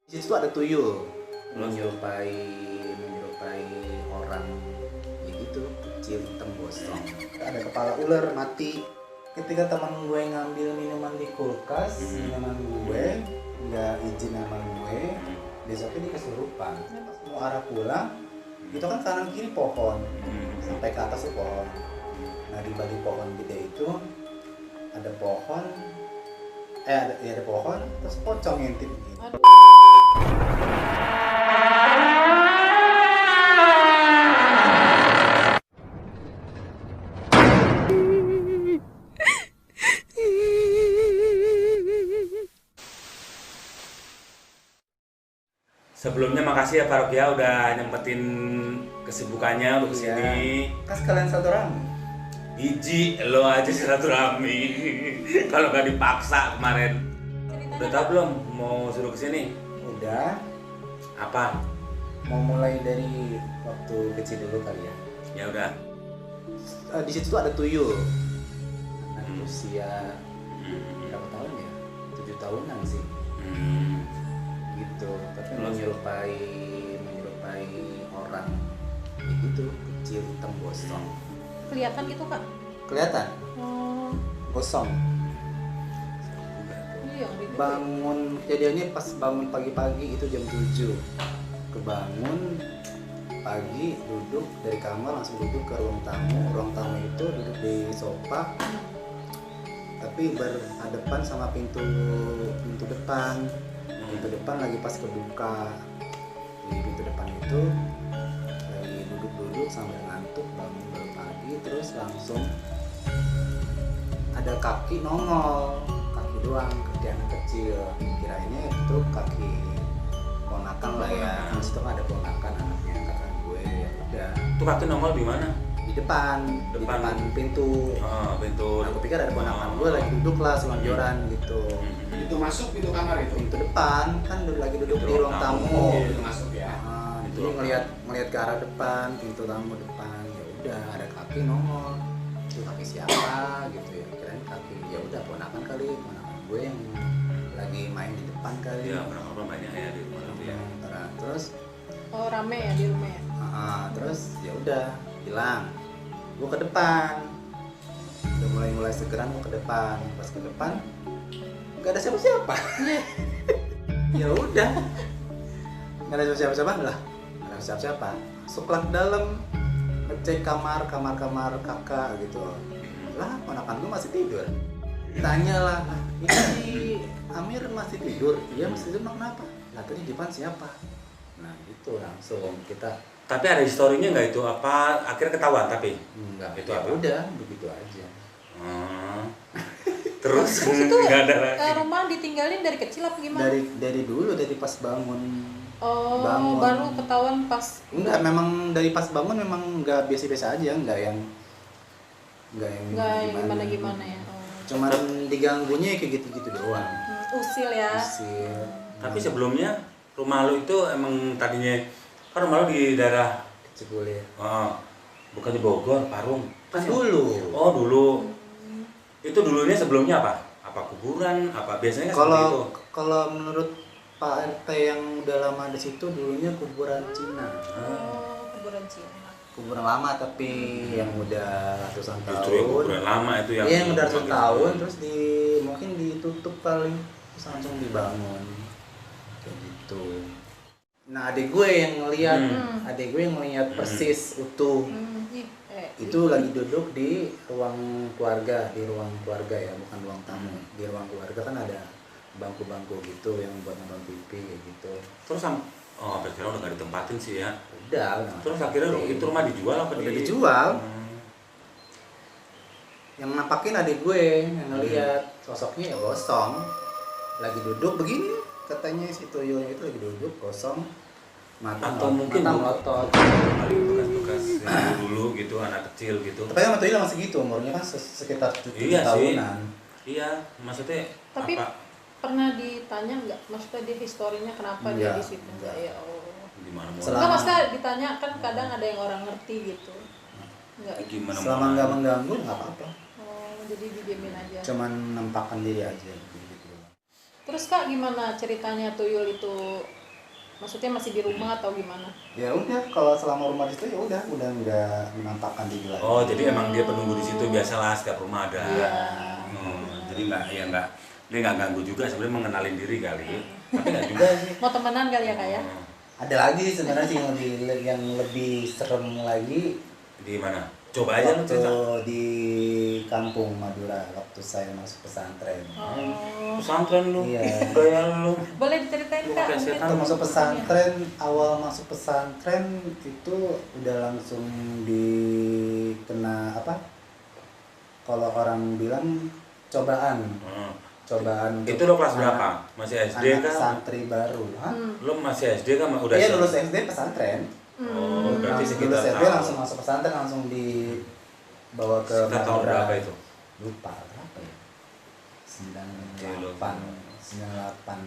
Di situ ada tuyul menyerupai orang ya gitu, kecil hitam gosong. Ada kepala ular mati. Ketika teman gue ngambil minuman di kulkas, minuman gue nggak izin sama gue, besoknya dia kesurupan. Pas mau arah pulang, itu kan kanan kiri pohon, sampai ke atas tuh pohon. Nah di balik pohon gede itu ada pohon, ada pohon, terus pocong ngintip gitu. Sebelumnya makasih ya Pak Rokia udah nyempetin kesibukannya untuk kesini. Kan sekalian satu rame. Biji lo aja silaturahmi. Kalau nggak dipaksa kemarin. Udah tahu belum mau suruh kesini? Udah. Apa? Mau mulai dari waktu kecil dulu kali ya. Ya udah. Di situ tuh ada tuyul. Anak usia berapa tahun ya? 7 tahunan sih. Gitu. Tapi menyerupai orang. Ya gitu, kecil hitam gosong. Kelihatan gitu Kak? Kelihatan? Gosong. Iya, Bangun, kejadiannya pas bangun pagi-pagi itu jam 7. Kebangun pagi, duduk dari kamar langsung duduk ke ruang tamu. Ruang tamu itu duduk di sofa, tapi berhadapan sama pintu depan. Pintu depan lagi pas kebuka. Di pintu depan itu lagi duduk sambil ngantuk, bangun baru pagi, terus langsung ada kaki nongol, kaki doang, kaki anak kecil. Kirainnya itu kaki ponakan lah ya. Di situ kan ada ponakan anaknya kakak gue. Ya udah. Tuh kaki nongol di mana? Di depan pintu. Pintu. Nah, aku pikir ada ponakan gue lagi duduk lah selonjoran gitu. Pintu masuk, pintu kamar itu. Pintu depan kan lagi duduk di ruang tamu. Pintu masuk ya. Jadi ngelihat ke arah depan, pintu tamu depan. Ya udah ada kaki nongol. Itu kaki siapa gitu ya. Kirain kaki ya udah ponakan kali, ponakan gue yang lagi main di depan kali. Iya, orang banyak ya di rumah itu ya. Terus rame ya di rumah ya? terus ya udah bilang gue ke depan. Udah mulai segeran gue ke depan. Pas ke depan nggak ada siapa-siapa. Ya udah nggak ada siapa-siapa lah, nggak ada siapa-siapa. Masuklah ke dalam, ngecek kamar kakak gitu lah. Ponakan gue masih tidur. Tanya lah, ini si Amir masih tidur? Iya masih tidur. Kenapa? Lah tadi di depan siapa? Nah gitu langsung kita. Tapi ada historinya nggak itu? Apa akhirnya ketahuan tapi? Enggak, Itu ya apa? udah begitu aja. Terus itu nggak ada lagi. rumah ditinggalin dari kecil apa gimana? Dari dulu, dari pas bangun. Bangun. Baru ketahuan pas. Enggak, memang dari pas bangun memang enggak biasa-biasa aja, enggak yang gimana ya. Cuman diganggunya kayak gitu-gitu doang. Usil ya. Usil. Tapi sebelumnya rumah lu itu emang tadinya kan rumah lu di daerah Cipulir. bukan di Bogor, Parung. Kan dulu. Oh dulu. Itu dulunya sebelumnya apa? Apa kuburan? Apa biasanya kan seperti itu? Kalau menurut Pak RT yang udah lama di situ dulunya kuburan Cina. Kuburan Cina. Kuburan lama tapi yang udah ratusan tahun. Justru yang kuburan lama itu yang. Iya yang udah ratusan gitu. tahun terus mungkin ditutup paling terus langsung dibangun kayak gitu. Nah adik gue yang ngeliat persis utuh. Itu lagi duduk di ruang keluarga ya, bukan ruang tamu. Di ruang keluarga kan ada bangku-bangku gitu yang buat nonton TV kayak gitu. Terus sampai sekarang udah gak ditempatin sih ya. Udah. Terus akhirnya itu rumah dijual apa? Udah dijual. Yang nampakin adik gue yang ngeliat sosoknya ya kosong. Lagi duduk begini katanya si tuyulnya itu lagi duduk kosong. Atau mungkin melotot. Bekas-bekas yang dulu gitu, anak kecil gitu. Tapi sama tuyul masih gitu, umurnya kan sekitar 7 Iya tahunan. Sih. Iya, maksudnya Tapi apa? pernah ditanya nggak? Maksudnya dia historinya kenapa dia di situ? Enggak. Ya Allah. Gimana mau? Selama- Enggak, maksudnya ditanya kan kadang ada yang orang ngerti gitu. Enggak. Gimana Selama nggak mengganggu nggak apa-apa. Jadi didiemin aja. Cuman nampakkan diri aja gitu. Terus Kak gimana ceritanya Tuyul itu? Maksudnya masih di rumah atau gimana? Ya udah, kalau selama rumah di situ ya udah nggak menampakkan diri lagi. Oh, jadi emang dia penunggu di situ, biasalah setiap rumah ada. Iya. Jadi dia nggak ganggu juga, sebenarnya mengenalin diri kali. Tapi nggak juga sih. Mau temenan kali ya Kak ya? Ada lagi sebenarnya sih yang lebih serem lagi. Di mana? Coba aja lu Waktu cerita. di kampung Madura, waktu saya masuk pesantren. Oh. Pesantren lu, Iya. gaya lu. Boleh diceritain Kak? Kayak setan. Waktu masuk pesantren, awal masuk pesantren itu udah langsung dikena apa? Kalau orang bilang cobaan. Cobaan Itu lo kelas berapa? Masih SD anak kan? santri baru. Hah? Lo masih SD kan? Udah Iya, lulus SD pesantren. Oh, berarti Langsung sekitar lulus SD tahun. langsung masuk pesantren, langsung dibawa ke Sekitar tahun Madura. berapa itu? Lupa berapa ya? 98 Iya, 98.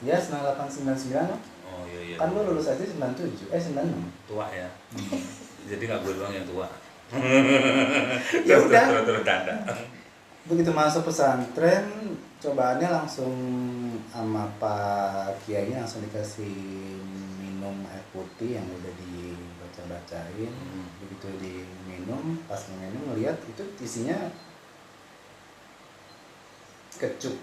Ya, 98 99 lah. Oh iya. Kan gua lulus SD 97, 96. Tua ya. Jadi nggak gue doang yang tua. Ya udah. Terus tanda. Begitu masuk pesantren, cobaannya langsung sama Pak Kiainya langsung dikasih minum air putih yang udah dibaca-bacain. Begitu diminum, pas minum ngeliat itu isinya kecup.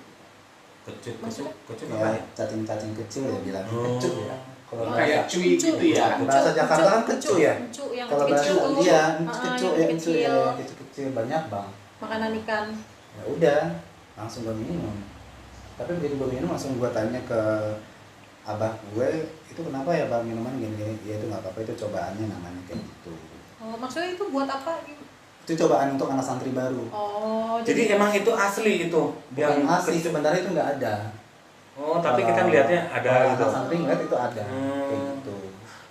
Kecup Ya, apa ya? cacing-cacing kecil ya bilang Oh. kecup ya. Kalau Kayak bahasa, cuy gitu ya. bahasa Jakarta kan kecup ya. Encu yang Kalau bahasa kecil tuh. iya, Ah, kecup yang ya, kecup ya, kecil. kecil-kecil banyak bang. Makanan ikan. Ya udah, langsung gue minum. Tapi begitu gue minum langsung gue tanya ke abah gue, itu kenapa ya bang minuman gini-gini? Ya itu nggak apa-apa, itu cobaannya namanya kayak gitu. Oh, maksudnya itu buat apa? Itu cobaan untuk anak santri baru. Oh, Jadi emang itu asli itu? Yang asli kecup. sebenarnya itu nggak ada. Oh, tapi kita Kalau- ngelihatnya ada kalau gitu. anak santri ngeliat itu ada, Hmm. kayak gitu.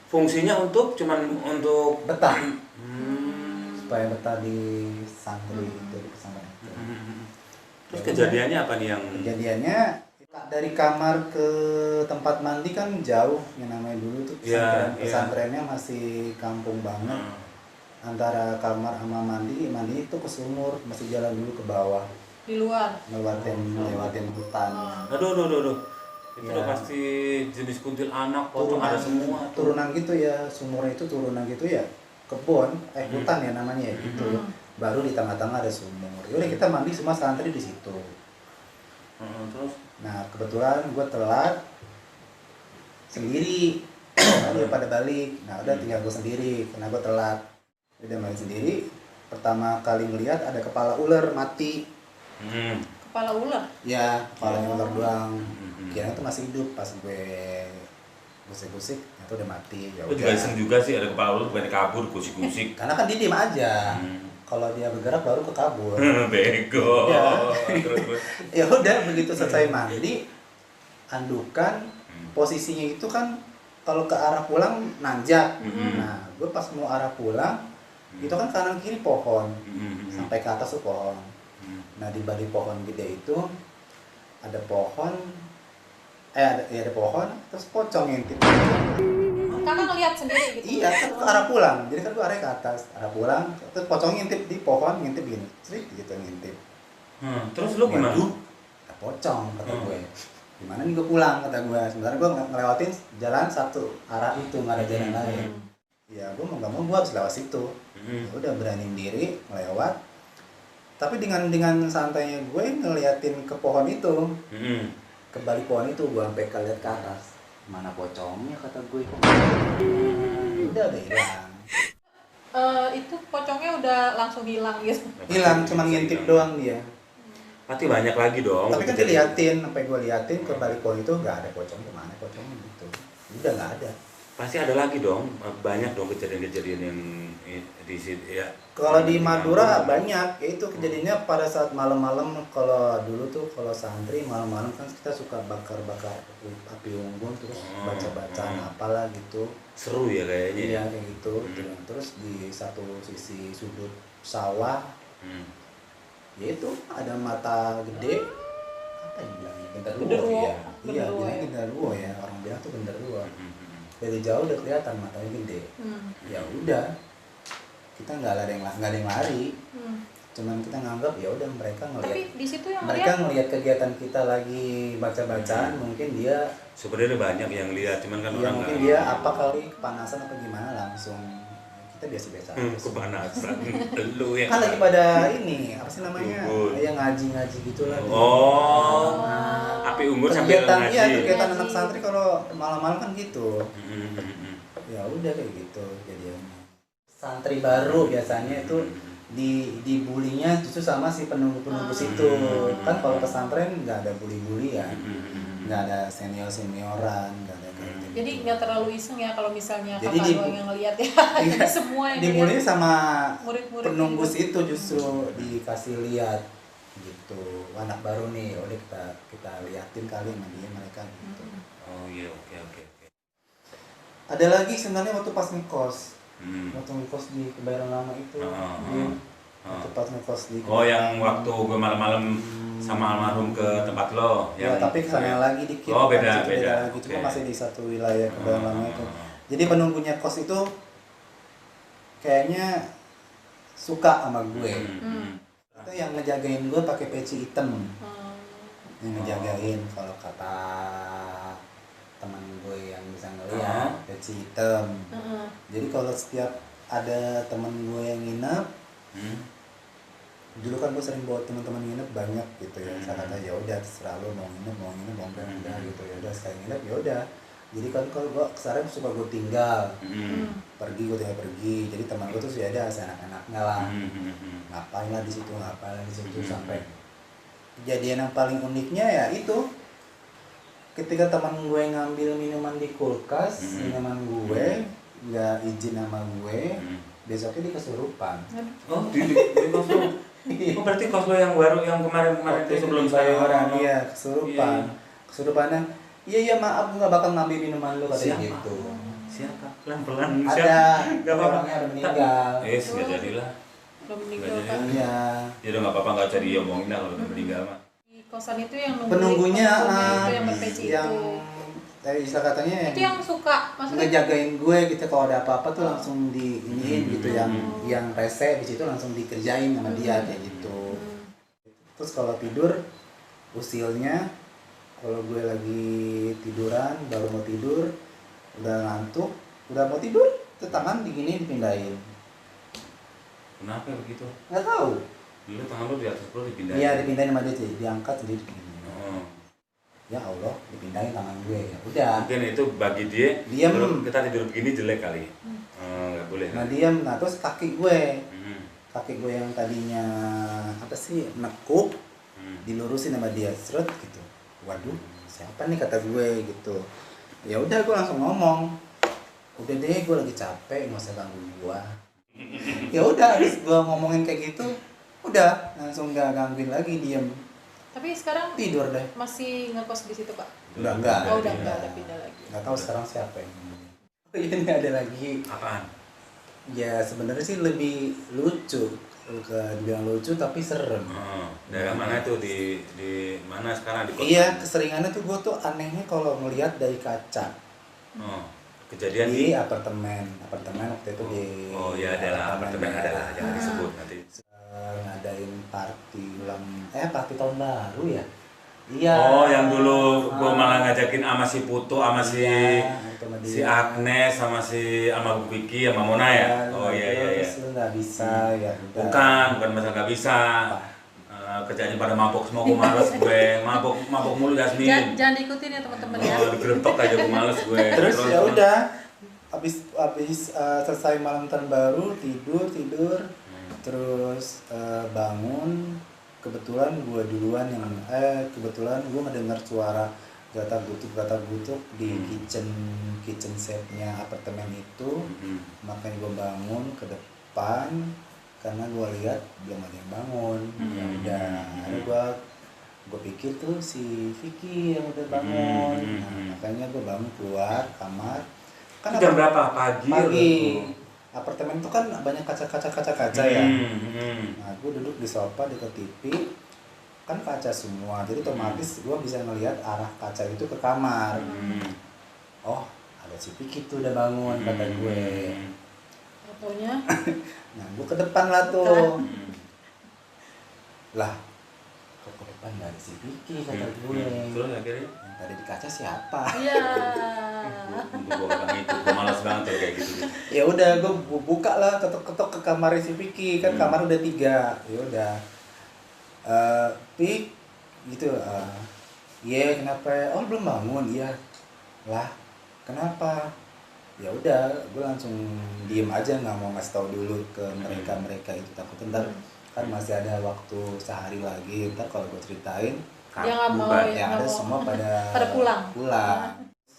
Fungsinya cuman untuk Betah, Hmm. supaya betah di santri itu di pesantren itu. Terus kejadiannya apa nih yang Kejadiannya dari kamar ke tempat mandi kan jauh, yang namanya dulu tuh Iya, iya. pesantrennya masih kampung banget. Antara kamar sama mandi itu ke sumur, masih jalan dulu ke bawah, di luar. lewatin hutan. Aduh. Itu Ya. udah pasti jenis kuntil anak, pocong ada semua. Turunan gitu ya, sumurnya itu turunan gitu ya, kebun, hutan ya namanya ya gitu. Baru di tengah-tengah ada sumur. Yaudah kita mandi semua santri di situ. Terus Nah kebetulan gue telat sendiri, dia pada balik. Nah udah tinggal gue sendiri, karena gue telat. Udah main sendiri. Pertama kali ngeliat ada kepala ular mati. Kepala ular. Ya, kepalanya ular doang. Kira itu masih hidup, pas gue gusik-gusik, itu udah mati. Ya Lu juga iseng udah. juga sih, ada kepala lu bukan kabur, gusik-gusik. Karena kan dia diem aja. Kalau dia bergerak baru ke kabur. Bego. Ya. Terus. Ya udah, begitu selesai mandi, andukan, posisinya itu kan kalau ke arah pulang nanjak. Nah, gue pas mau arah pulang, itu kan kanan kiri pohon, sampai ke atas tuh pohon. Nah di balik pohon gede itu ada pohon, ada pohon, terus pocong ngintip. Kakak ngeliat sendiri gitu. Iya, kan ke arah pulang, jadi kan gue arah ke atas, arah pulang, terus pocong ngintip di pohon, ngintip gini, sering gitu ngintip. Terus lu gimana? Waduh, ada pocong kata gue. Gimana nih gue pulang kata gue. Sebenarnya gue ngelewatin jalan satu arah itu, nggak ada jalan lain. Ya gue mau nggak mau gue harus lewat situ. Udah beraniin diri melewat. Tapi dengan santainya gue ngeliatin ke pohon itu, ke balik pohon itu gue sampai lihat ke atas. Mana pocongnya kata gue. Udah hilang. Itu pocongnya udah langsung hilang gitu. Hilang, cuma ngintip doang dia. Pasti banyak lagi dong. Tapi kan diliatin, sampai gue liatin ke balik pohon itu nggak ada pocong, kemana pocongnya gitu. Udah nggak ada. Pasti ada lagi dong, banyak dong kejadian-kejadian yang di situ ya. Kalau di Madura banyak, itu kejadiannya pada saat malam-malam. Kalau dulu tuh kalau santri malam-malam kan kita suka bakar-bakar api unggun, terus baca-bacaan apalah gitu. Seru ya kayaknya. Iya kayak gitu. Terus di satu sisi sudut sawah, yaitu ada mata gede. Apa yang bilangnya? Genderuwo Genderuwo. ya. Iya, bilangnya genderuwo ya. Orang bilang tuh genderuwo. Dari jauh udah kelihatan matanya gede. Ya udah, kita nggak ada yang lari. cuman kita nganggap ya udah mereka Tapi ngelihat, di situ yang mereka lihat ngelihat kegiatan kita lagi baca-bacaan, mungkin dia Sebenarnya banyak yang lihat, cuman kan ya orang mungkin nggak- dia apa kali kepanasan apa gimana langsung kita biasa-biasa aja sih. kepanasan. Lu ya. Kan lagi pada ini apa sih namanya Unggun. yang ngaji gitu lah. Oh, api unggun sambil kegiatan ngaji. iya kegiatan Ngaji. anak santri kalau malam-malam kan gitu. Mm-mm. Ya udah kayak gitu jadinya. Santri baru biasanya itu dibulinya justru sama si penunggu situ. Kan kalau pesantren nggak ada bully ya, nggak ada senioran, nggak ada kayak gitu. jadi nggak terlalu iseng ya kalau misalnya Jadi kakak doang yang ngelihat ya. Iya. Semua yang Dibully lihat sama murid-murid penunggu itu. situ justru dikasih lihat gitu. Anak baru nih, udah kita liatin kali sama dia mereka gitu. Oh iya, oke. Ada lagi sebenarnya waktu pas ngekos. Hmm. Waktu ngekos di Kebayoran Lama itu. Oh. Waktu pas ngekos di Oh, yang waktu gue malam-malam sama almarhum ke tempat lo. Ya, tapi kesana lagi dikit. Oh, bukan beda, situ, beda. lagi. Cuma Oke. masih di satu wilayah Kebayoran Lama itu. Oh. Jadi penunggunya kos itu kayaknya suka sama gue. Itu yang ngejagain gue pakai peci hitam. Yang ngejagain kalau kata teman gue yang bisa ngeliat peci hitam. Jadi kalau setiap ada teman gue yang nginep, dulu kan gue sering bawa teman-teman nginep banyak gitu ya. Saya kata ya udah terserah lo mau nginep mau enggak gitu ya udah sekali nginep ya udah. Jadi kan kalau gue kesana suka gue tinggal, gue tinggal pergi. Jadi teman gue tuh sudah ada anak-anaknya lah. Ngapain lah di situ sampai kejadian yang paling uniknya ya itu ketika teman gue ngambil minuman di kulkas, minuman gue nggak izin sama gue, besoknya dia kesurupan. Oh, di kos lo. Oh, berarti kos lo yang baru yang kemarin itu sebelum saya orang dia kesurupan. Kesurupannya, iya maaf gue nggak bakal ngambil minuman lu katanya gitu. Siapa? Pelan-pelan. Ada Gak apa-apa. orangnya udah meninggal. Nggak jadilah. Udah meninggal Nggak kan. jadi. Iya. Ya udah nggak apa-apa, nggak usah diomongin lah kalau udah meninggal mah. Di kosan itu yang nungguin Penunggunya itu yang berpeci yang itu. istilah katanya Itu yang suka maksudnya. ngejagain gue gitu kalau ada apa-apa tuh langsung diiniin gitu yang rese di situ langsung dikerjain sama dia kayak gitu. Terus kalau tidur usilnya kalau gue lagi tiduran baru mau tidur udah ngantuk udah mau tidur tuh tangan digini dipindahin. Kenapa begitu? Nggak tahu. Dulu tangan lo di atas perut dipindahin. Iya dipindahin sama dia sih diangkat sendiri begini. Oh. Ya Allah dipindahin tangan gue ya udah. Mungkin itu bagi dia. Diam. Kalau kita tidur begini jelek kali. Nggak boleh. Nah diam nah terus kaki gue Hmm. kaki gue yang tadinya apa sih nekuk dilurusin sama dia seret gitu. Waduh siapa nih kata gue gitu. Ya udah gue langsung ngomong udah deh gue lagi capek nggak usah ganggu gue. Ya udah habis gue ngomongin kayak gitu udah langsung nggak gangguin lagi diem Tapi sekarang tidur deh. masih ngekos di situ, Pak? Udah enggak. Oh, udah enggak ada pindah lagi. Nggak tahu sekarang siapa yang ngomongin. Oh iya ini ada lagi. Apaan? Ya sebenarnya sih lebih lucu. Dibilang lucu tapi serem. Daerah mana itu di mana sekarang di kota? Iya, keseringannya tuh gue tuh anehnya kalau ngelihat dari kaca. Oh, kejadian Di apartemen waktu itu di. Oh ya adalah apartemen adalah jangan disebut nanti. Ngadain party tahun baru ya. Iya. Oh, yang dulu gua malah ngajakin sama si Putu, sama Iya, itu sama si dia. Agnes, sama si sama Bu Vicky, sama Mona ya. Oh iya. Terus lu nggak bisa ya. udah. Bukan masalah nggak bisa. Kerjanya pada mabok semua, gue males gue. Mabok mulu Yasmin. Jangan diikutin ya teman-teman ya. Oh, digerebek aja gue males gue. Terus ya udah. Habis selesai malam tahun baru tidur. Terus bangun. Kebetulan gue duluan kebetulan gue mendengar suara gata gutuk di kitchen setnya apartemen itu. Makanya gue bangun ke depan karena gue lihat belum ada yang bangun. Ya udah, akhirnya gue pikir tuh si Vicky yang udah bangun. Nah, makanya gue bangun keluar kamar. Kan Jam berapa? Pagi. Apartemen itu kan banyak kaca ya. Nah, gue duduk di sofa dekat TV, kan kaca semua, jadi otomatis gue bisa ngelihat arah kaca itu ke kamar. Oh, ada si Vicky tuh udah bangun kata gue. Fotonya Nah, gue ke depan lah tuh. Lah kok ke depan nggak ada si Vicky kata gue. Terus akhirnya Yang tadi di kaca siapa? Iya. untuk gue bilang itu, gue malas banget tuh kayak gitu. Ya udah gue buka lah, ketok-ketok ke kamar si Vicky, kan kamar udah 3. Ya udah. Pik gitu. Iya kenapa? Oh belum bangun, iya. Lah kenapa? Ya udah, gue langsung diem aja, nggak mau ngasih tahu dulu ke mereka itu, takut ntar kan masih ada waktu sehari lagi, ntar kalau gue ceritain Dia nggak mau, Bukan. ya. ya ada mau. semua pada pulang.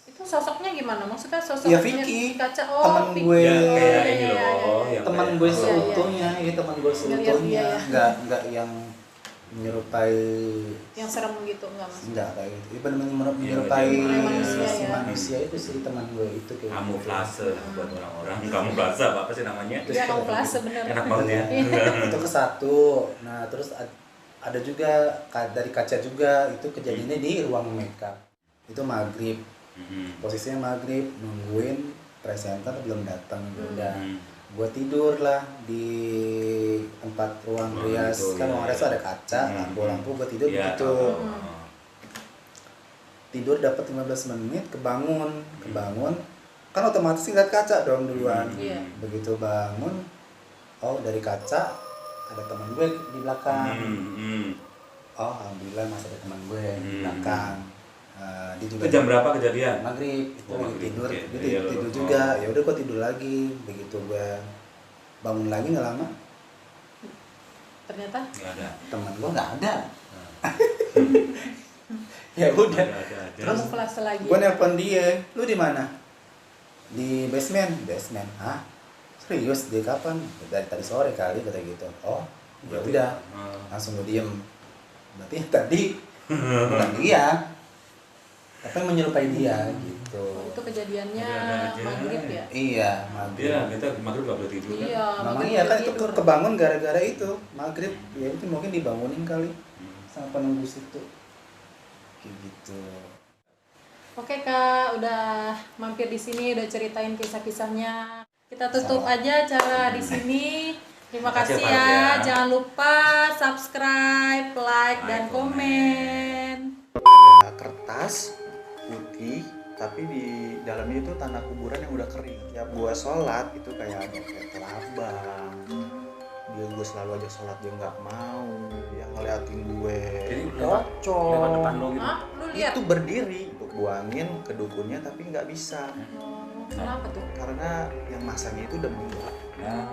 Itu sosoknya gimana? Maksudnya sosok Ya, Vicky. di kaca. Temen Vicky. gue. Ya kayak iya, ini iya, loh, iya. yang teman kayak- gue Iya, iya. seutuhnya, ya teman gue seutuhnya, Iya. nggak yang menyerupai, Yang serem gitu enggak Mas? nggak kayak gitu, ya benar-benar Iya, menyerupai dia manusia, si ya. manusia itu sih teman gue itu kayak kamuflase buat orang-orang. Kamuflase apa sih namanya? Dia kamuflase bener. Enak banget ya. itu ke satu. Nah terus ada juga dari kaca juga, itu kejadiannya di ruang makeup. Itu maghrib, posisinya maghrib, nungguin presenter belum datang. Udah gue tidur lah di tempat ruang rias, itu, kan ya, ruang rias ya. ada kaca, lampu-lampu, gue tidur Iya, begitu. oh. Tidur dapat 15 menit, kebangun kan otomatis ngeliat kaca dong duluan. Iya. Begitu bangun, oh dari kaca ada teman gue di belakang. Oh alhamdulillah masih ada teman gue di belakang. Dia juga Itu jam berapa kejadian? maghrib, itu Oh, lagi maghrib, tidur, oke. dia Iya, tidur oh. juga. Ya udah gue tidur lagi. Begitu gue bangun lagi nggak lama, Ternyata Nggak ada. teman gue nggak ada. Ya udah. Ada. Terus kamuflase lagi. gue nelpon dia, lu di mana? Di basement. Hah? Serius? Dia kapan? Dari tadi sore kali, kata gitu. Oh, ya Berarti- udah. Langsung gue diem. Berarti tadi bukan dia, tapi menyerupai dia gitu. Oh, itu kejadiannya Ada aja. maghrib ya? Iya, maghrib. Iya, kita maghrib nggak boleh tidur kan? Iya. Memang maghrib iya kan tidur. itu kebangun gara-gara itu maghrib, ya itu mungkin dibangunin kali sama penunggu situ. Kayak gitu. Oke Kak, udah mampir di sini, udah ceritain kisah-kisahnya. Kita tutup aja acara di sini. Terima Makasih kasih ya, Pak, ya. ya. Jangan lupa subscribe, like, dan komen. Ada kertas putih tapi di dalamnya itu tanah kuburan yang udah kering. Tiap gua sholat itu kayak ada kelabang. Gue selalu aja sholat dia nggak mau, yang ngeliatin gue Jadi lewat depan lo gitu. Hah? Lu lihat? itu berdiri untuk buangin ke dukunnya tapi nggak bisa Kenapa tuh? karena yang masangnya itu udah meninggal. Nah,